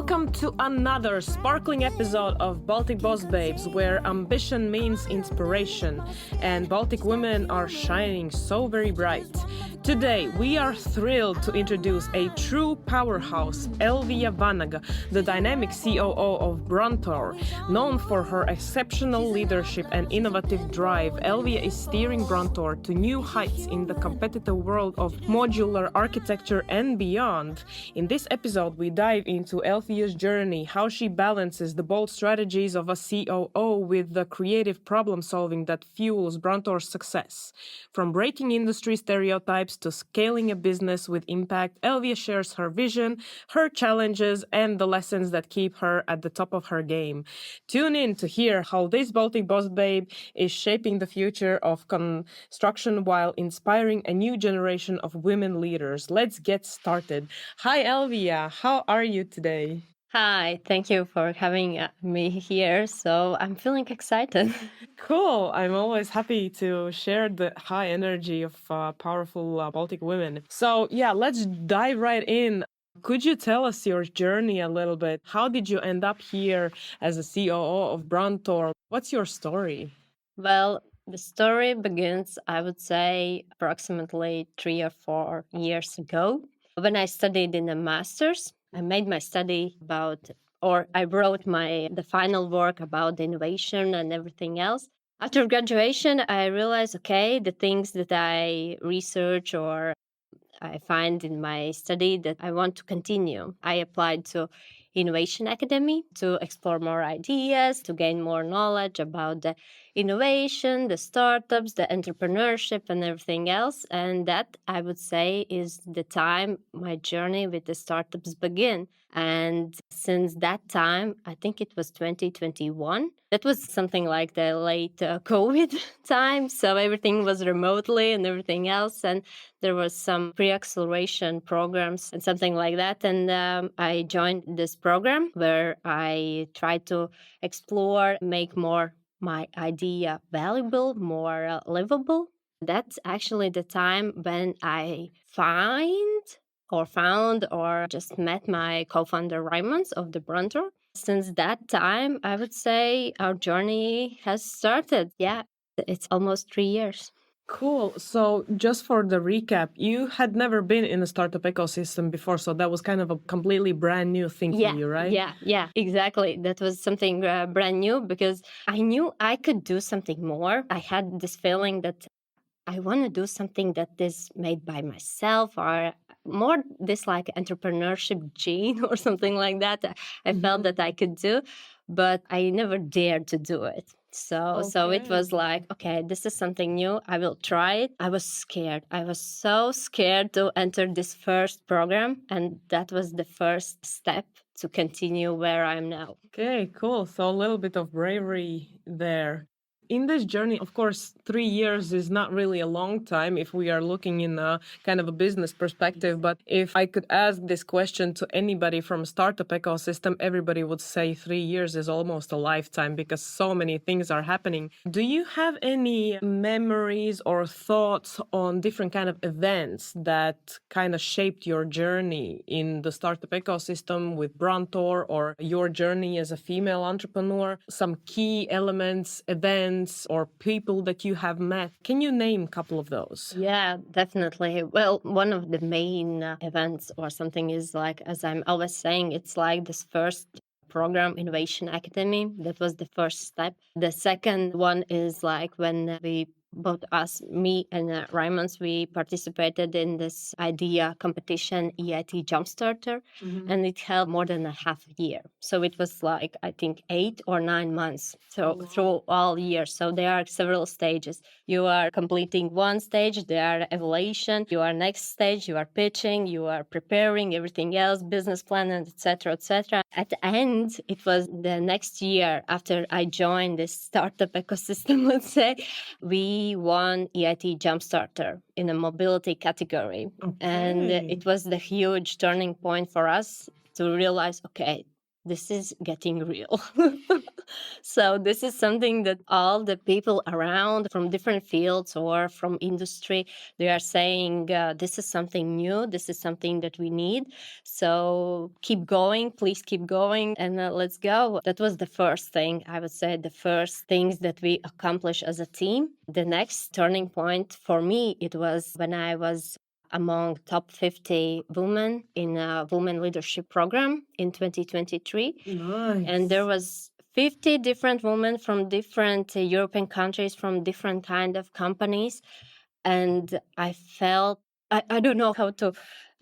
Welcome to another sparkling episode of Baltic Boss Babes, where ambition means inspiration and Baltic women are shining so very bright. Today, we are thrilled to introduce a true powerhouse, Elvija Vanaga, the dynamic COO of Brontor. Known for her exceptional leadership and innovative drive, Elvija is steering Brontor to new heights in the competitive world of modular architecture and beyond. In this episode, we dive into Elvija's journey, how she balances the bold strategies of a COO with the creative problem solving that fuels Brontor's success. From breaking industry stereotypes to scaling a business with impact, Elvija shares her vision, her challenges, and the lessons that keep her at the top of her game. Tune in to hear how this Baltic Boss Babe is shaping the future of construction while inspiring a new generation of women leaders. Let's get started. Hi, Elvija. How are you today? Hi, thank you for having me here. So I'm feeling excited. Cool. I'm always happy to share the high energy of powerful Baltic women. So yeah, let's dive right in. Could you tell us your journey a little bit? How did you end up here as a COO of Brontor? What's your story? Well, the story begins, I would say, approximately 3 or 4 years ago. When I studied in a master's, I made my study about, or I wrote the final work about innovation and everything else. After graduation, I realized, okay, the things that I research or I find in my study that I want to continue. I applied to Innovation Academy to explore more ideas, to gain more knowledge about the innovation, the startups, the entrepreneurship, and everything else. And that, I would say, is the time my journey with the startups began. And since that time, I think it was 2021, that was something like the late COVID time. So everything was remotely and everything else. And there was some pre-acceleration programs and something like that. And I joined this program where I tried to explore, make more my idea valuable, more livable. That's actually the time when I found or just met my co-founder Raymond of the Brontor. Since that time, I would say our journey has started. Yeah, it's almost 3 years. Cool. So just for the recap, you had never been in a startup ecosystem before, so that was kind of a completely brand new thing for you, right? Yeah, exactly. That was something brand new because I knew I could do something more. I had this feeling that I want to do something that is made by myself or more this like entrepreneurship gene or something like that. I felt that I could do, but I never dared to do it. So it was like, okay, this is something new. I will try it. I was scared. I was so scared to enter this first program. And that was the first step to continue where I'm now. Okay, cool. So a little bit of bravery there. In this journey, of course, 3 years is not really a long time if we are looking in a kind of a business perspective. But if I could ask this question to anybody from startup ecosystem, everybody would say 3 years is almost a lifetime because so many things are happening. Do you have any memories or thoughts on different kind of events that kind of shaped your journey in the startup ecosystem with Brontor or your journey as a female entrepreneur? Some key elements, events, or people that you have met. Can you name a couple of those? Yeah, definitely. Well, one of the main events or something is like, as I'm always saying, it's like this first program, Innovation Academy. That was the first step. The second one is like when both us, me and Raymond, we participated in this idea competition, EIT Jumpstarter, and it held more than a half year. So it was like, I think, 8 or 9 months. So through all years. So there are several stages. You are completing one stage, there are evaluation, you are next stage, you are pitching, you are preparing everything else, business plan, and etc., etc. At the end, it was the next year after I joined this startup ecosystem, let's say, we won EIT Jumpstarter in a mobility category. Okay. And it was the huge turning point for us to realize, okay, this is getting real. So this is something that all the people around from different fields or from industry, they are saying, this is something new. This is something that we need. So keep going, please keep going, and let's go. That was the first thing, I would say, the first things that we accomplished as a team. The next turning point for me, it was when I was among top 50 women in a women leadership program in 2023. Nice. And there was 50 different women from different European countries, from different kind of companies. And I felt, I don't know how to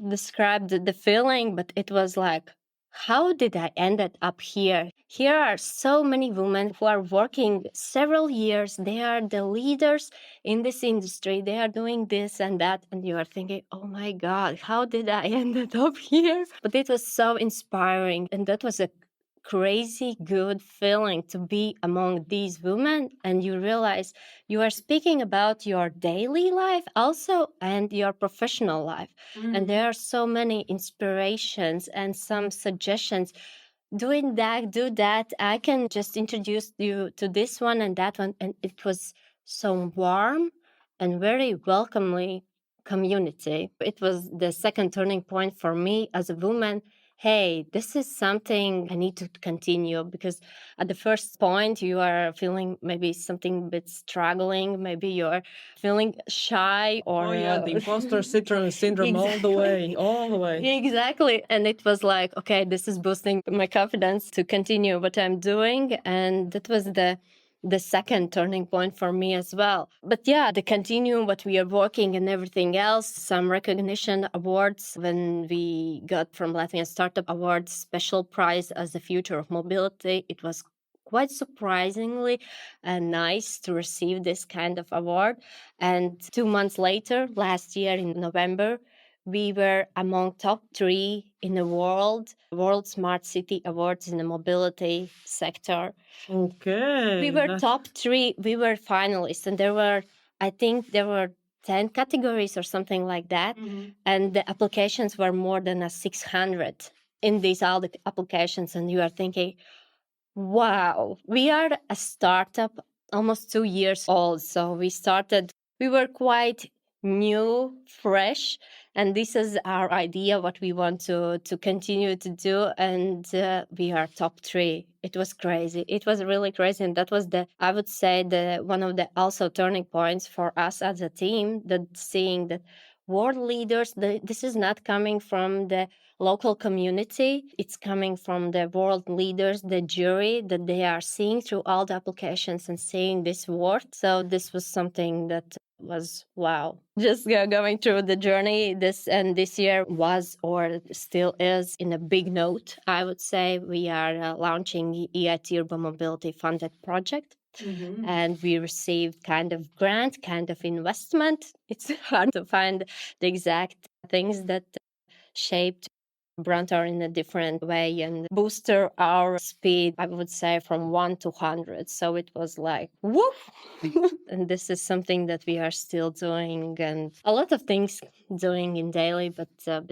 describe the feeling, but it was like, how did I ended up here? Here are so many women who are working several years. They are the leaders in this industry. They are doing this and that. And you are thinking, oh my God, how did I ended up here? But it was so inspiring. And that was a crazy good feeling to be among these women. And you realize you are speaking about your daily life also and your professional life. And there are so many inspirations and some suggestions. Doing that, do that. I can just introduce you to this one and that one. And it was so warm and very welcomely community. It was the second turning point for me as a woman. Hey, this is something I need to continue, because at the first point you are feeling maybe something a bit struggling, maybe you're feeling shy or the imposter syndrome all the way. Exactly. And it was like, okay, this is boosting my confidence to continue what I'm doing. And that was the second turning point for me as well. But yeah, the continue what we are working and everything else, some recognition awards when we got from Latvian Startup Awards special prize as the future of mobility. It was quite surprisingly nice to receive this kind of award. And 2 months later, last year in November, we were among top 3 in the World Smart City Awards in the mobility sector. Okay. We were top 3. We were finalists, and I think there were 10 categories or something like that. And the applications were more than 600 in these all the applications. And you are thinking, wow, we are a startup almost 2 years old. So we were quite new, fresh, and this is our idea, what we want to continue to do. And we are top 3. It was crazy. It was really crazy. And that was I would say, one of the also turning points for us as a team, that seeing that world leaders, this is not coming from the local community. It's coming from the world leaders, the jury, that they are seeing through all the applications and seeing this word. So this was something that was wow. Just going through the journey, this year was, or still is, in a big note. I would say we are launching EIT Urban Mobility funded project. And we received kind of grant, kind of investment. It's hard to find the exact things that shaped Brontor in a different way and boosted our speed, I would say, from 1 to 100. So it was like, whoop! And this is something that we are still doing, and a lot of things doing in daily, but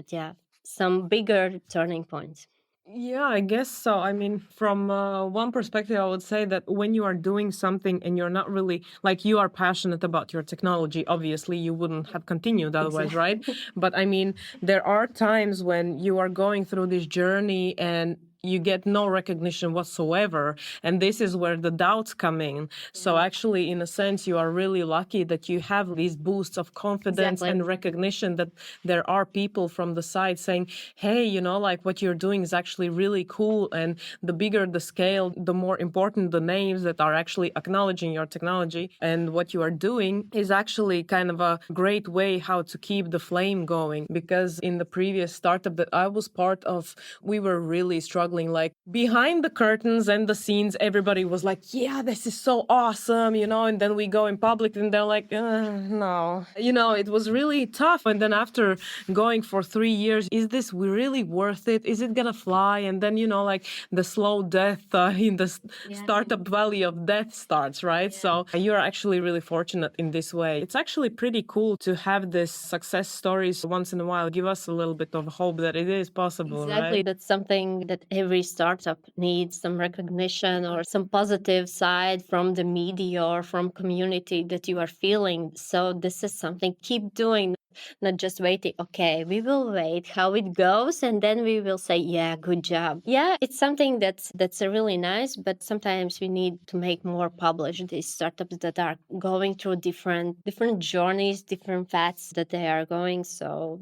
yeah, some bigger turning points. Yeah, I guess so. I mean, from one perspective, I would say that when you are doing something and you're not really, like, you are passionate about your technology, obviously you wouldn't have continued otherwise, right? But I mean, there are times when you are going through this journey and you get no recognition whatsoever. And this is where the doubts come in. So actually, in a sense, you are really lucky that you have these boosts of confidence and recognition, that there are people from the side saying, hey, you know, like, what you're doing is actually really cool. And the bigger the scale, the more important the names that are actually acknowledging your technology. And what you are doing is actually kind of a great way how to keep the flame going. Because in the previous startup that I was part of, we were really struggling. Like, behind the curtains and the scenes, everybody was like, yeah, this is so awesome, you know, and then we go in public and they're like, no, you know, it was really tough. And then after going for 3 years, is this really worth it? Is it gonna fly? And then, you know, like, the slow death in the startup valley of death starts, right? So you're actually really fortunate in this way. It's actually pretty cool to have this success stories once in a while. Give us a little bit of hope that it is possible, exactly, right? That's something that every startup needs some recognition or some positive side from the media or from community that you are feeling. So this is something keep doing, not just waiting. Okay, we will wait how it goes, and then we will say, yeah, good job. Yeah, it's something that's a really nice, but sometimes we need to make more published these startups that are going through different journeys, different paths that they are going. So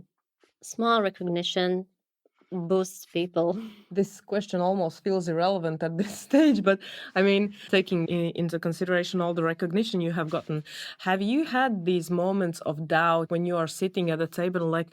small recognition boosts people. This question almost feels irrelevant at this stage, but I mean, taking into consideration all the recognition you have gotten, have you had these moments of doubt when you are sitting at the table like,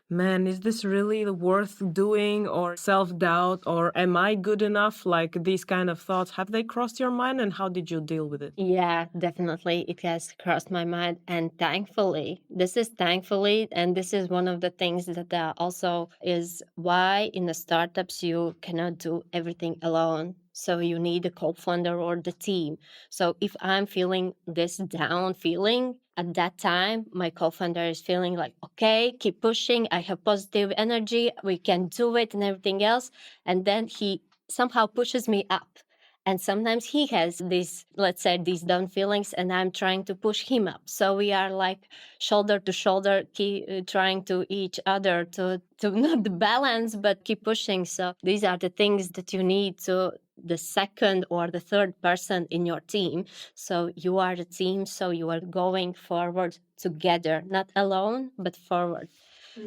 man, is this really worth doing, or self-doubt, or am I good enough? Like these kind of thoughts, have they crossed your mind, and how did you deal with it? Yeah, definitely. It has crossed my mind. And thankfully, and this is one of the things that also is why in the startups you cannot do everything alone. So you need a co-founder or the team. So if I'm feeling this down feeling at that time, my co-founder is feeling like, okay, keep pushing. I have positive energy. We can do it and everything else. And then he somehow pushes me up. And sometimes he has these, let's say, these down feelings, and I'm trying to push him up. So we are like shoulder to shoulder, trying to each other to not the balance, but keep pushing. So these are the things that you need to the second or the third person in your team. So you are the team. So you are going forward together, not alone, but forward.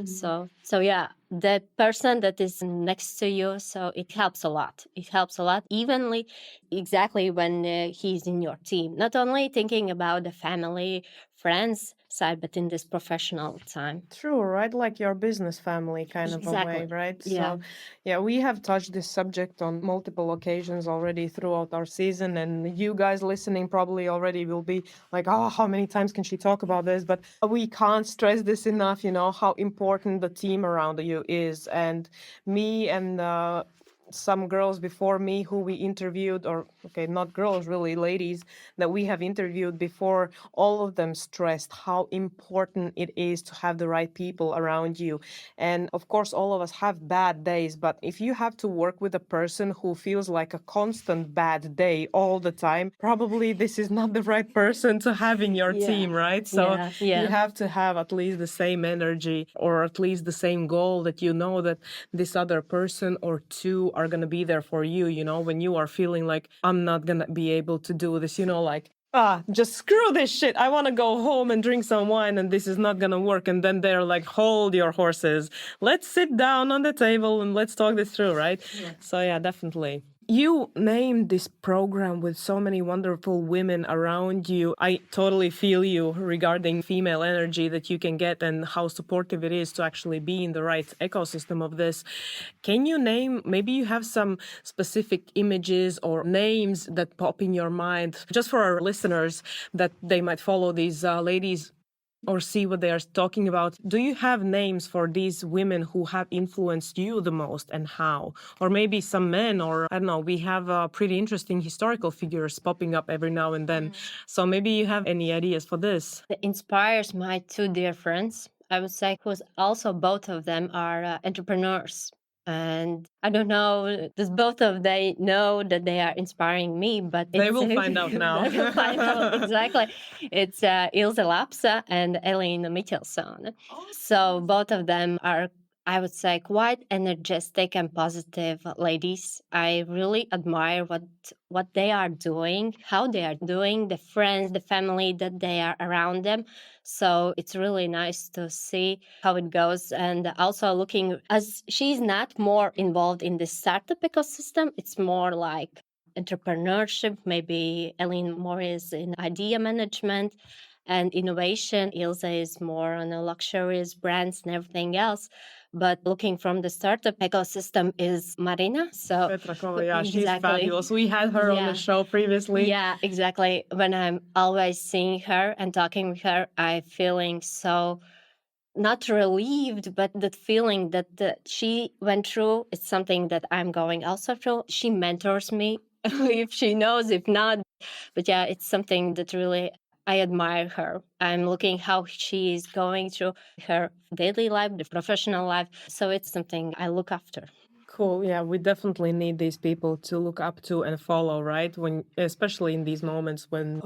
So yeah, the person that is next to you, so it helps a lot. It helps a lot, evenly, exactly when he's in your team. Not only thinking about the family, friends side, but in this professional time. True, right? Like your business family kind of a way, Exactly. right? Yeah. So, yeah, we have touched this subject on multiple occasions already throughout our season, and you guys listening probably already will be like, oh, how many times can she talk about this? But we can't stress this enough, you know, how important the team around you is. And me and some girls before me who we interviewed, or okay, not girls, really ladies that we have interviewed before, all of them stressed how important it is to have the right people around you. And of course, all of us have bad days, but if you have to work with a person who feels like a constant bad day all the time, probably this is not the right person to have in your team, right? So you have to have at least the same energy, or at least the same goal, that you know that this other person or two are going to be there for you, you know, when you are feeling like, I'm not going to be able to do this, you know, like, just screw this shit. I want to go home and drink some wine, and this is not going to work. And then they're like, hold your horses. Let's sit down on the table and let's talk this through, right? Yeah. So, yeah, definitely. You named this program with so many wonderful women around you. I totally feel you regarding female energy that you can get and how supportive it is to actually be in the right ecosystem of this. Can you name, maybe you have some specific images or names that pop in your mind, just for our listeners, that they might follow these ladies or see what they are talking about? Do you have names for these women who have influenced you the most, and how? Or maybe some men, or I don't know, we have pretty interesting historical figures popping up every now and then. So maybe you have any ideas for this? That inspires my two dear friends, I would say, because also both of them are entrepreneurs. And I don't know, does both of they know that they are inspiring me? But They will find out now. They will find out, exactly. It's Ilse Lapsa and Elin Michelsson. So both of them are, I would say, quite energetic and positive ladies. I really admire what they are doing, how they are doing, the friends, the family that they are around them. So it's really nice to see how it goes. And also looking, as she's not more involved in the startup ecosystem, it's more like entrepreneurship. Maybe Ellen more is in idea management and innovation. Ilse is more on the luxurious brands and everything else. But looking from the startup ecosystem is Marina. So Petrakova, yeah, she's exactly. fabulous. We had her on the show previously. Yeah, exactly. When I'm always seeing her and talking with her, I'm feeling so not relieved, but that feeling that she went through, it's something that I'm going also through. She mentors me if she knows, if not. But yeah, it's something that really I admire her. I'm looking how she is going through her daily life, the professional life. So it's something I look after. Cool. Yeah, we definitely need these people to look up to and follow, right? When, especially in these moments when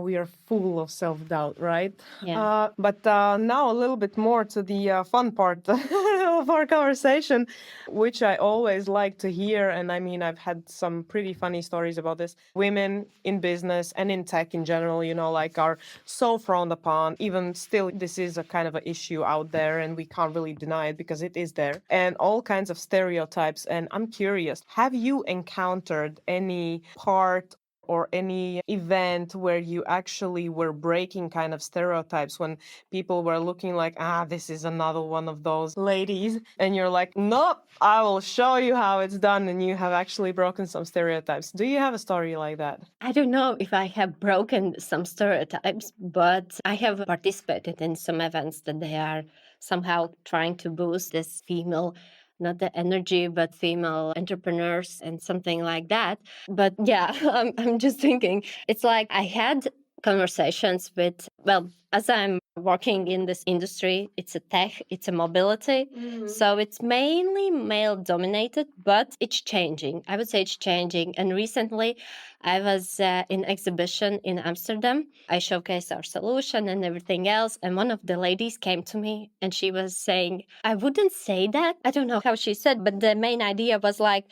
we are full of self-doubt, right? Yeah. But now a little bit more to the fun part of our conversation, which I always like to hear. And I mean, I've had some pretty funny stories about this. Women in business and in tech in general, like are so frowned upon. Even still, this is a kind of an issue out there, and we can't really deny it because it is there. And all kinds of stereotypes. And I'm curious, have you encountered any part or any event where you actually were breaking kind of stereotypes when people were looking like, this is another one of those ladies, and you're like, nope, I will show you how it's done, and you have actually broken some stereotypes. Do you have a story like that? I don't know if I have broken some stereotypes, but I have participated in some events that they are somehow trying to boost this female, not the energy, but female entrepreneurs and something like that. But yeah, I'm just thinking, it's like I had conversations with, well, as I'm working in this industry, it's a tech, it's a mobility. So it's mainly male dominated, but it's changing. I would say it's changing. And recently I was in exhibition in Amsterdam. I showcased our solution and everything else. And one of the ladies came to me and she was saying, I wouldn't say that. I don't know how she said, but the main idea was like,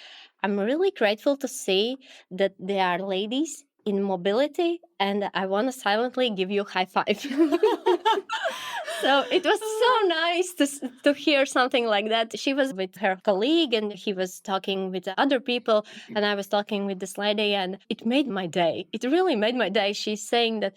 I'm really grateful to see that there are ladies in mobility, and I want to silently give you a high five. So it was so nice to hear something like that. She was with her colleague and he was talking with other people, and I was talking with this lady, and it made my day. It really made my day. She's saying that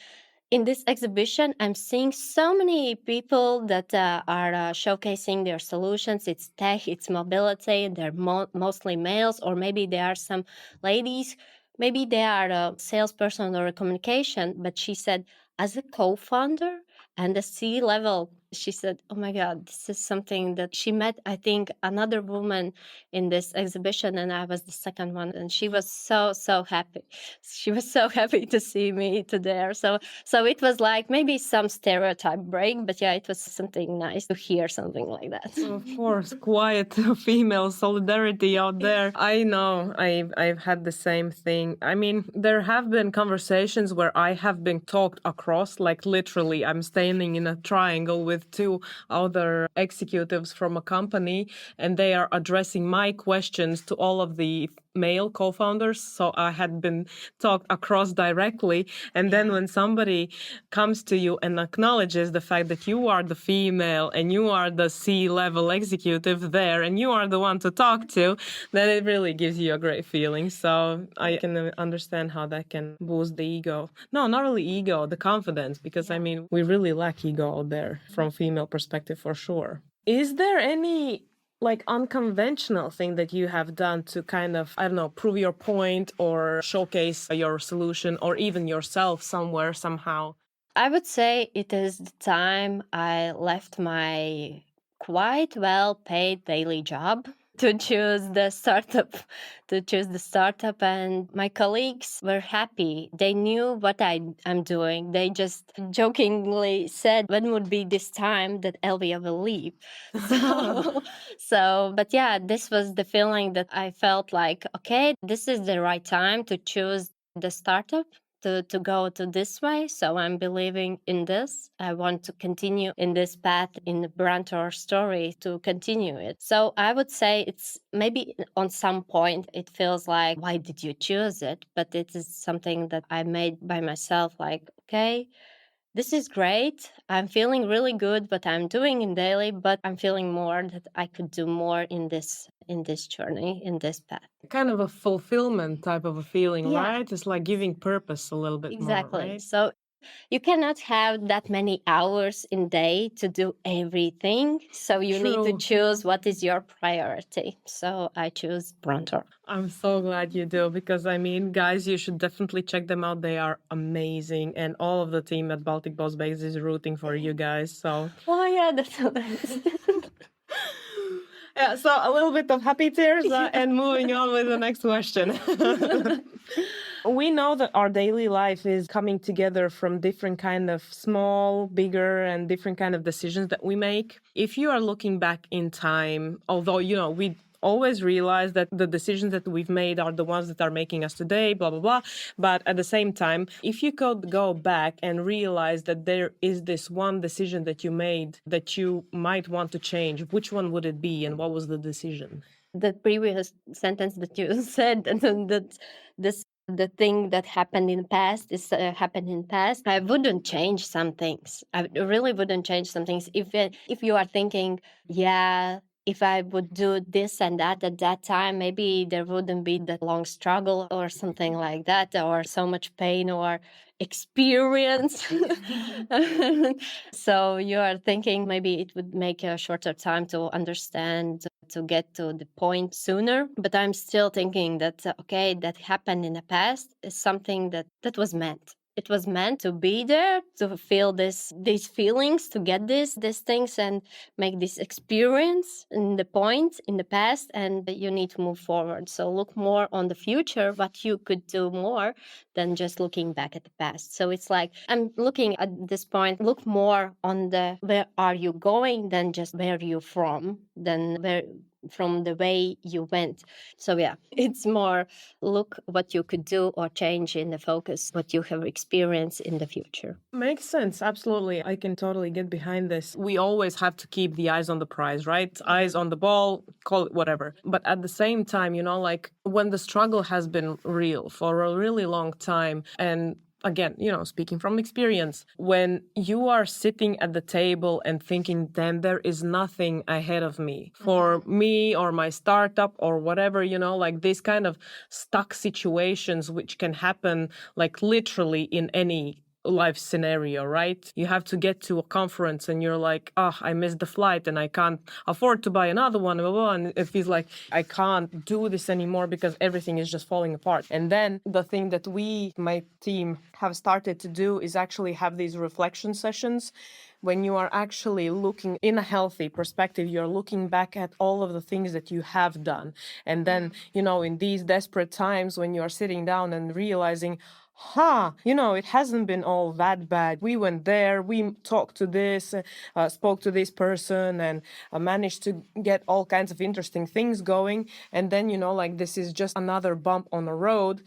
in this exhibition, I'm seeing so many people that are showcasing their solutions. It's tech, it's mobility. They're mostly males, or maybe there are some ladies. Maybe they are a salesperson or a communication. But she said, as a co-founder and a C-level, she said, oh my God, this is something that she met, I think, another woman in this exhibition, and I was the second one. And she was so happy. She was so happy to see me to there. So it was like maybe some stereotype break, but yeah, it was something nice to hear something like that. Of course, quiet female solidarity out there. I know, I've had the same thing. I mean, there have been conversations where I have been talked across, like literally, I'm standing in a triangle with two other executives from a company, and they are addressing my questions to all of the male co-founders. So I had been talked across directly. And then when somebody comes to you and acknowledges the fact that you are the female and you are the C-level executive there and you are the one to talk to, then it really gives you a great feeling. So I can understand how that can boost the ego. No, not really ego, the confidence, because I mean, we really lack ego out there from female perspective for sure. Is there any like unconventional thing that you have done to kind of, I don't know, prove your point or showcase your solution or even yourself somewhere, somehow? I would say it is the time I left my quite well paid daily job to choose the startup and my colleagues were happy. They knew what I'm doing. They just jokingly said, when would be this time that Elvija will leave? But yeah, this was the feeling that I felt like, okay, this is the right time to choose the startup, to go to this way. So I'm believing in this. I want to continue in this path in the Brontor story, to continue it. So I would say it's maybe on some point it feels like, why did you choose it? But it is something that I made by myself, like, okay, this is great. I'm feeling really good what I'm doing in daily, but I'm feeling more that I could do more in this journey, in this path. Kind of a fulfillment type of a feeling, Yeah. right? It's like giving purpose a little bit Exactly. more, right? So you cannot have that many hours in day to do everything. So you need to True. choose what is your priority. So I choose Brontor. I'm so glad you do, because I mean, guys, you should definitely check them out. They are amazing, and all of the team at Baltic Boss Babes is rooting for you guys. So Oh yeah, that's so nice. yeah, so a little bit of happy tears and moving on with the next question. We know that our daily life is coming together from different kind of small, bigger, and different kind of decisions that we make. If you are looking back in time, although, we always realize that the decisions that we've made are the ones that are making us today, blah, blah, blah. But at the same time, if you could go back and realize that there is this one decision that you made that you might want to change, which one would it be and what was the decision? The previous sentence that you said, and then that this the thing that happened in the past is happened in the past. I wouldn't change some things. I really wouldn't change some things. If you are thinking, yeah, if I would do this and that at that time, maybe there wouldn't be that long struggle or something like that, or so much pain or experience. So you are thinking maybe it would make a shorter time to understand, to get to the point sooner. But I'm still thinking that, okay, that happened in the past is something that was meant. It was meant to be there, to feel these feelings, to get these things and make this experience in the point in the past, and you need to move forward. So look more on the future, what you could do more than just looking back at the past. So it's like I'm looking at this point, look more on the where are you going than just where you're from, than where from the way you went. So yeah, it's more look what you could do or change in the focus, what you have experienced in the future. Makes sense. Absolutely. I can totally get behind this. We always have to keep the eyes on the prize, right? Eyes on the ball, call it whatever. But at the same time, like when the struggle has been real for a really long time, and again, speaking from experience, when you are sitting at the table and thinking, then there is nothing ahead of me for me or my startup or whatever, like these kind of stuck situations, which can happen like literally in any life scenario, right? You have to get to a conference and you're like, I missed the flight and I can't afford to buy another one, blah, blah, and it feels like I can't do this anymore because everything is just falling apart. And then the thing that my team, have started to do is actually have these reflection sessions when you are actually looking in a healthy perspective. You're looking back at all of the things that you have done. And then, in these desperate times when you're sitting down and realizing, it hasn't been all that bad. We went there, we talked to this, spoke to this person, and managed to get all kinds of interesting things going. And then, like this is just another bump on the road.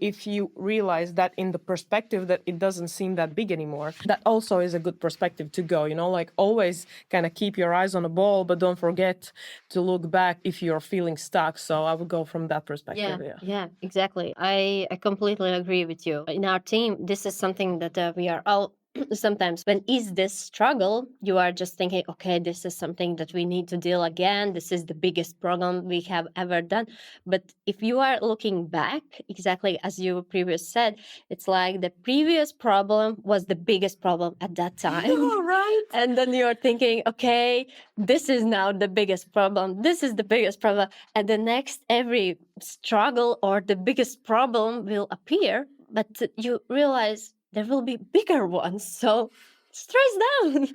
If you realize that in the perspective that it doesn't seem that big anymore, that also is a good perspective to go, like always kind of keep your eyes on the ball, but don't forget to look back if you're feeling stuck. So I would go from that perspective. Yeah, exactly. I completely agree with you. In our team, this is something that we are all sometimes when is this struggle, you are just thinking, okay, this is something that we need to deal again. This is the biggest problem we have ever done. But if you are looking back, exactly as you previously said, it's like the previous problem was the biggest problem at that time. Oh, right. And then you're thinking, okay, this is now the biggest problem. This is the biggest problem. And the next, every struggle or the biggest problem will appear, but you realize there will be bigger ones. So stress down.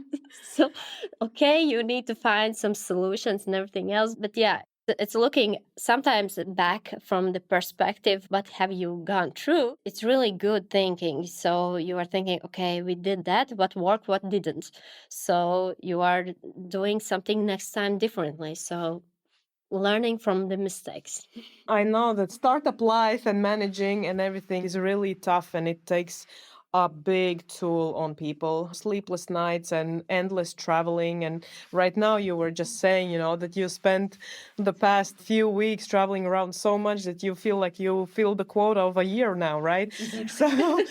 So, okay, you need to find some solutions and everything else. But yeah, it's looking sometimes back from the perspective, what have you gone through? It's really good thinking. So you are thinking, okay, we did that, what worked, what didn't. So you are doing something next time differently. So learning from the mistakes. I know that startup life and managing and everything is really tough, and it takes a big toll on people. Sleepless nights and endless traveling. And right now you were just saying, that you spent the past few weeks traveling around so much that you feel like you fill the quota of a year now, right? So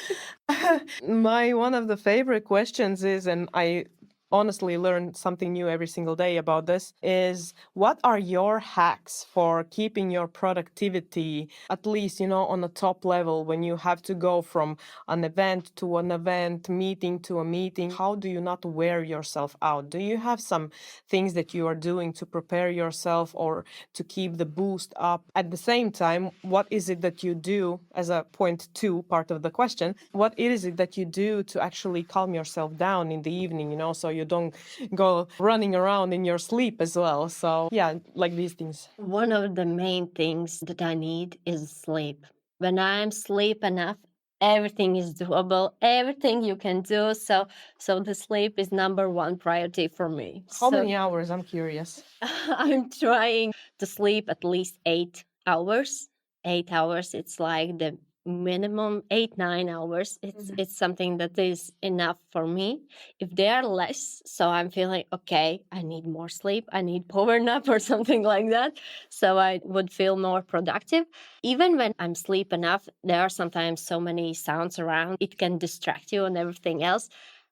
one of the favorite questions is, and I honestly learn something new every single day about this, is what are your hacks for keeping your productivity at least on the top level when you have to go from an event to an event, meeting to a meeting? How do you not wear yourself out? Do you have some things that you are doing to prepare yourself or to keep the boost up? At the same time, what is it that you do as a point two part of the question? What is it that you do to actually calm yourself down in the evening, so you don't go running around in your sleep as well? So yeah, like these things. One of the main things that I need is sleep. When I'm sleep enough, everything is doable, everything you can do. So the sleep is number one priority for me. How many hours? I'm curious. I'm trying to sleep at least 8 hours. 8 hours, it's like the minimum 8-9 hours. It's something that is enough for me. If they are less, so I'm feeling okay, I need more sleep, I need power nap or something like that, so I would feel more productive. Even when I'm sleep enough, there are sometimes so many sounds around, it can distract you and everything else.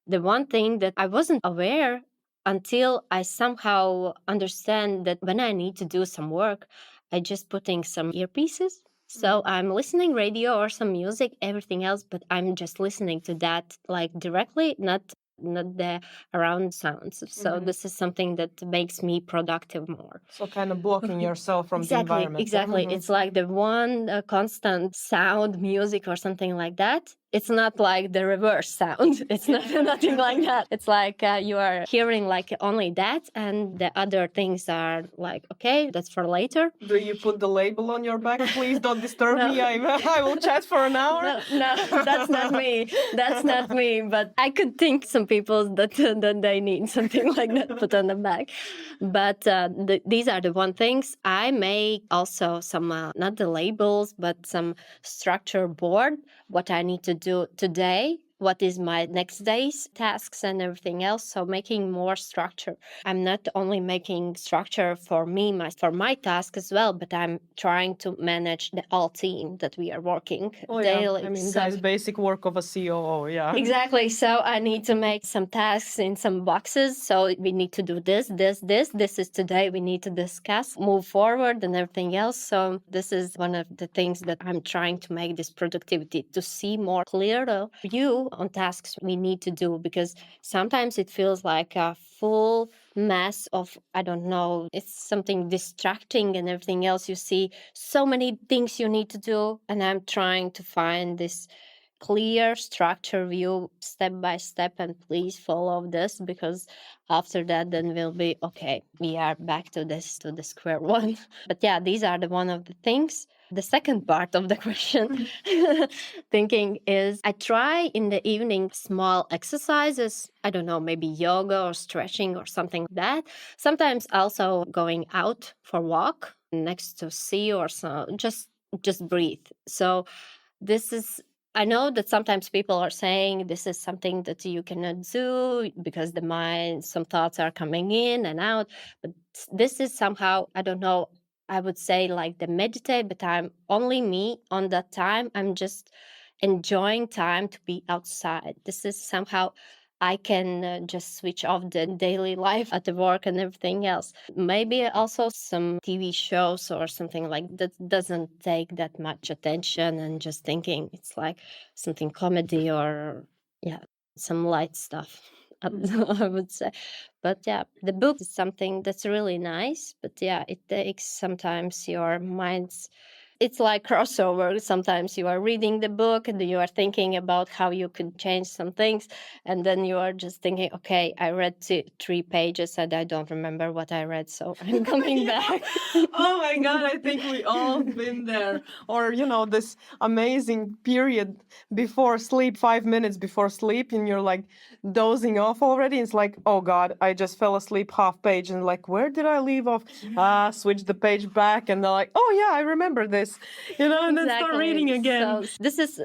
The one thing that I wasn't aware until I somehow understand that when I need to do some work, I just putting some earpieces. So I'm listening radio or some music, everything else, but I'm just listening to that like directly, not the around sounds. So this is something that makes me productive more. So kind of blocking yourself from the environment. Exactly. It's like the one constant sound, music or something like that. It's not like the reverse sound. It's not nothing like that. It's like you are hearing like only that, and the other things are like, okay, that's for later. Do you put the label on your back? Please don't disturb me. I will chat for an hour. No, that's not me. That's not me. But I could think some people that they need something like that put on the back. But these are the one things. I make also some, not the labels, but some structure board, what I need to do today, what is my next day's tasks and everything else. So making more structure. I'm not only making structure for me, for my task as well, but I'm trying to manage the whole team that we are working daily. Yeah. I mean, guys, basic work of a COO, yeah. Exactly. So I need to make some tasks in some boxes. So we need to do this. This is today. We need to discuss, move forward and everything else. So this is one of the things that I'm trying to make this productivity, to see more clearer view on tasks we need to do, because sometimes it feels like a full mess of, I don't know, it's something distracting and everything else. You see so many things you need to do. And I'm trying to find this clear structure view step by step, and please follow this, because after that then we'll be okay, we are back to the square one. But yeah, these are the one of the things. The second part of the question thinking is, I try in the evening small exercises, I don't know, maybe yoga or stretching or something like that. Sometimes also going out for walk next to sea or so, just breathe. So this is, I know that sometimes people are saying this is something that you cannot do because the mind, some thoughts are coming in and out. But this is somehow, I don't know, I would say like the meditate, but I'm only me on that time. I'm just enjoying time to be outside. This is somehow I can just switch off the daily life at the work and everything else. Maybe also some TV shows or something like that doesn't take that much attention, and just thinking it's like something comedy or, yeah, some light stuff. I would say. But yeah, the book is something that's really nice. But yeah, it takes sometimes your mind's, it's like crossover. Sometimes you are reading the book and you are thinking about how you could change some things. And then you are just thinking, okay, I read 3 pages and I don't remember what I read. So I'm coming back. Oh my God, I think we all been there. Or, this amazing period before sleep, 5 minutes before sleep, and you're like dozing off already. It's like, oh God, I just fell asleep half page, and like, where did I leave off? Switch the page back, and they're like, oh yeah, I remember this. And then start reading again. So this is,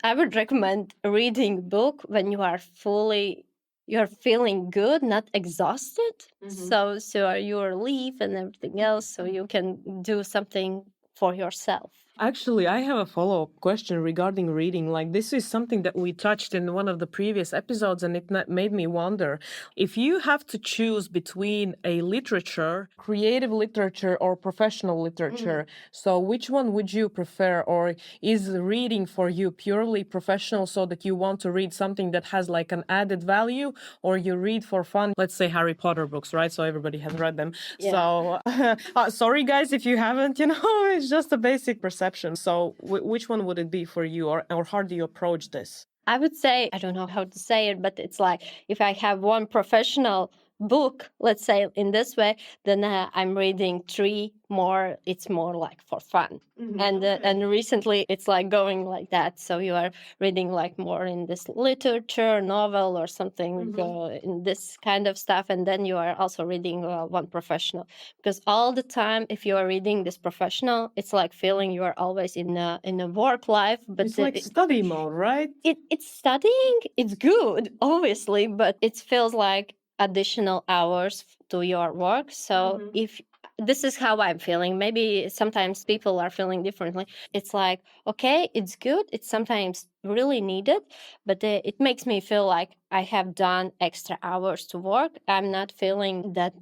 I would recommend reading book when you're feeling good, not exhausted. So you're relief and everything else, so you can do something for yourself. Actually, I have a follow-up question regarding reading. Like, this is something that we touched in one of the previous episodes, and it made me wonder, if you have to choose between a literature, creative literature or professional literature, so which one would you prefer? Or is reading for you purely professional, so that you want to read something that has like an added value, or you read for fun? Let's say Harry Potter books, right? So everybody has read them. Yeah. So sorry guys if you haven't, it's just a basic perception. So which one would it be for you, or how do you approach this? I would say, I don't know how to say it, but it's like if I have one professional book, let's say in this way, then I'm reading 3 more. It's more like for fun. And recently it's like going like that. So you are reading like more in this literature, novel or something in this kind of stuff, and then you are also reading one professional. Because all the time, if you are reading this professional, it's like feeling you are always in a work life. But it's like study mode, right? It's studying. It's good, obviously, but it feels like additional hours to your work. So if this is how I'm feeling, maybe sometimes people are feeling differently. It's like, okay, it's good. It's sometimes really needed, but it makes me feel like I have done extra hours to work. I'm not feeling that,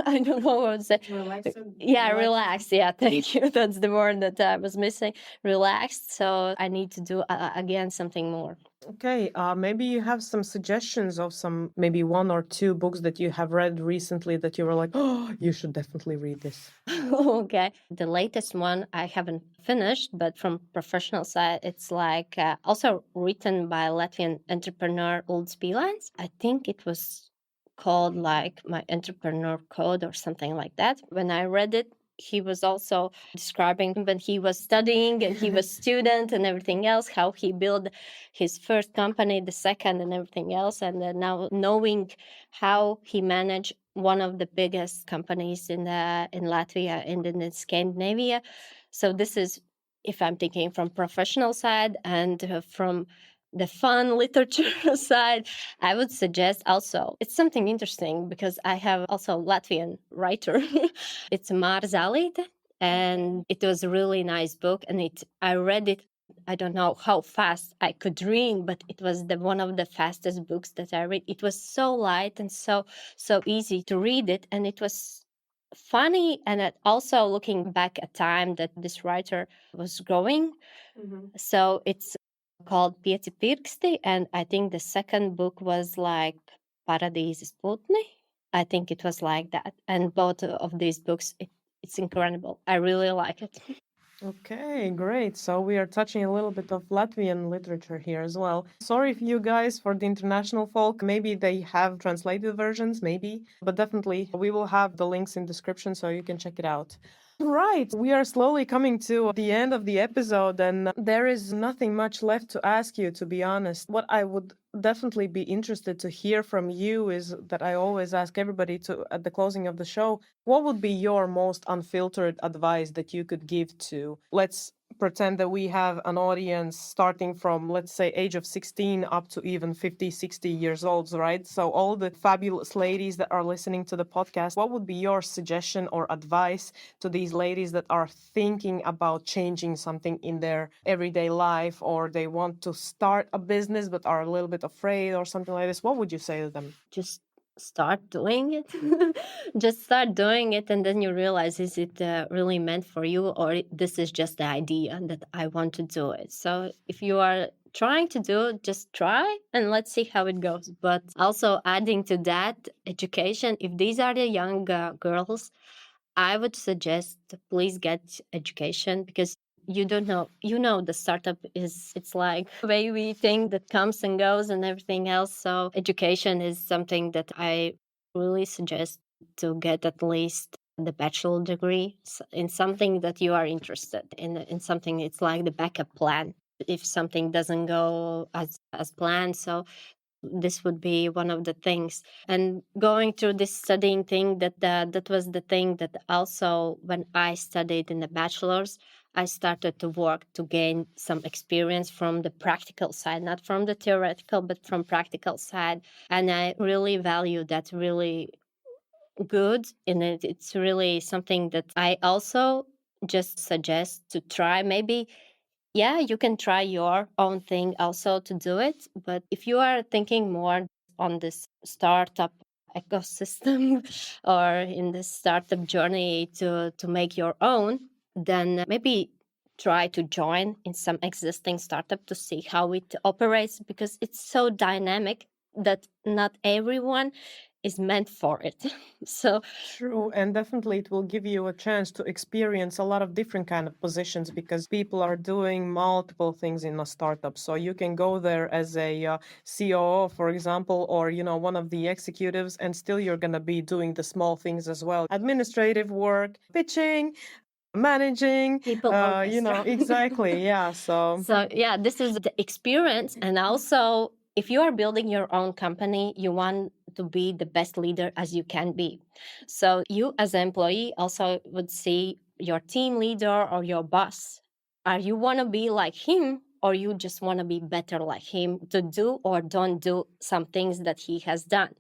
I don't know what to say. Relaxed. Yeah, relaxed. Yeah, thank you. That's the word that I was missing. Relaxed. So I need to do again something more. Okay, maybe you have some suggestions of some, maybe 1 or 2 books that you have read recently that you were like, oh, you should definitely read this. Okay. The latest one I haven't finished, but from professional side, it's like also written by Latvian entrepreneur Ulds Pīlēns. I think it was called like My Entrepreneur Code or something like that. When I read it, he was also describing when he was studying and he was student and everything else, how he built his first company, the second and everything else. And now knowing how he managed one of the biggest companies in Latvia and in Scandinavia. So this is, if I'm thinking from professional side and from the fun literature side, I would suggest also, it's something interesting because I have also Latvian writer. It's Māra, and it was a really nice book. And I read it. I don't know how fast I could read, but it was one of the fastest books that I read. It was so light and so easy to read it, and it was funny. And also looking back at time that this writer was growing. So it's called Pieci pirksti, and I think the second book was like Paradīzes putni. I think it was like that. And both of these books, it's incredible. I really like it. Okay, great. So we are touching a little bit of Latvian literature here as well. Sorry for you guys for the international folk. Maybe they have translated versions, maybe, but definitely we will have the links in description so you can check it out. Right, we are slowly coming to the end of the episode, and there is nothing much left to ask you, to be honest. What I would definitely be interested to hear from you is that I always ask everybody to, at the closing of the show, what would be your most unfiltered advice that you could give to, let's pretend that we have an audience starting from, let's say, age of 16 up to even 50, 60 years old, right? So all the fabulous ladies that are listening to the podcast, what would be your suggestion or advice to these ladies that are thinking about changing something in their everyday life, or they want to start a business but are a little bit afraid or something like this? What would you say to them? Just start doing it. Just start doing it, and then you realize, is it really meant for you, or this is just the idea that I want to do it? So if you are trying to do it, just try and let's see how it goes. But also adding to that, education. If these are the young girls, I would suggest please get education, because you don't know, the startup it's like baby thing that comes and goes and everything else. So education is something that I really suggest to get at least the bachelor degree in something that you are interested in something. It's like the backup plan if something doesn't go as planned. So this would be one of the things. And going through this studying thing, that was the thing that also when I studied in the bachelor's, I started to work to gain some experience from the practical side, not from the theoretical, but from practical side. And I really value that really good. And it's really something that I also just suggest to try. Maybe yeah, you can try your own thing also to do it. But if you are thinking more on this startup ecosystem or in this startup journey to make your own, then maybe try to join in some existing startup to see how it operates, because it's so dynamic that not everyone is meant for it. So True, and definitely it will give you a chance to experience a lot of different kind of positions because people are doing multiple things in a startup. So you can go there as a COO, for example, or one of the executives, and still you're gonna be doing the small things as well, administrative work, pitching, managing, people orchestra. exactly, yeah. So So yeah, this is the experience. And also, if you are building your own company, you want to be the best leader as you can be. So you as an employee also would see your team leader or your boss. Are you want to be like him, or you just want to be better like him to do or don't do some things that he has done?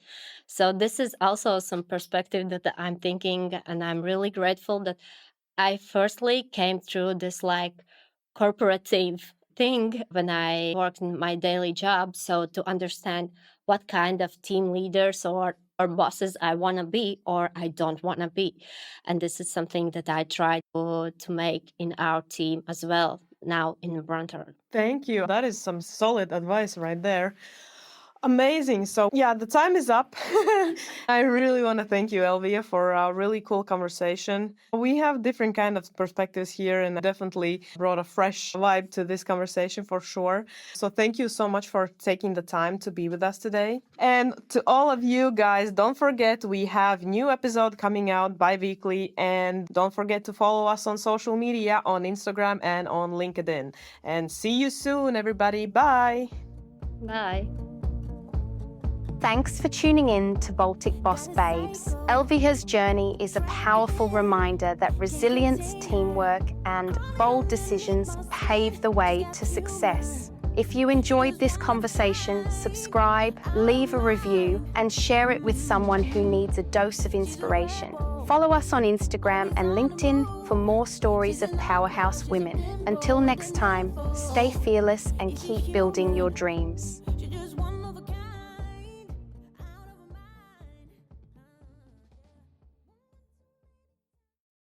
So this is also some perspective that I'm thinking, and I'm really grateful that I firstly came through this like corporative thing when I worked in my daily job. So to understand what kind of team leaders or bosses I want to be or I don't want to be. And this is something that I try to make in our team as well now in Brontor. thank you. That is some solid advice right there. Amazing. So, yeah, the time is up. I really want to thank you, Elvija, for a really cool conversation. We have different kind of perspectives here and definitely brought a fresh vibe to this conversation for sure. So, thank you so much for taking the time to be with us today. And to all of you guys, don't forget we have new episode coming out bi-weekly, and don't forget to follow us on social media on Instagram and on LinkedIn. And see you soon, everybody. Bye. Bye. Thanks for tuning in to Baltic Boss Babes. Elvija's journey is a powerful reminder that resilience, teamwork, and bold decisions pave the way to success. If you enjoyed this conversation, subscribe, leave a review, and share it with someone who needs a dose of inspiration. Follow us on Instagram and LinkedIn for more stories of powerhouse women. Until next time, stay fearless and keep building your dreams.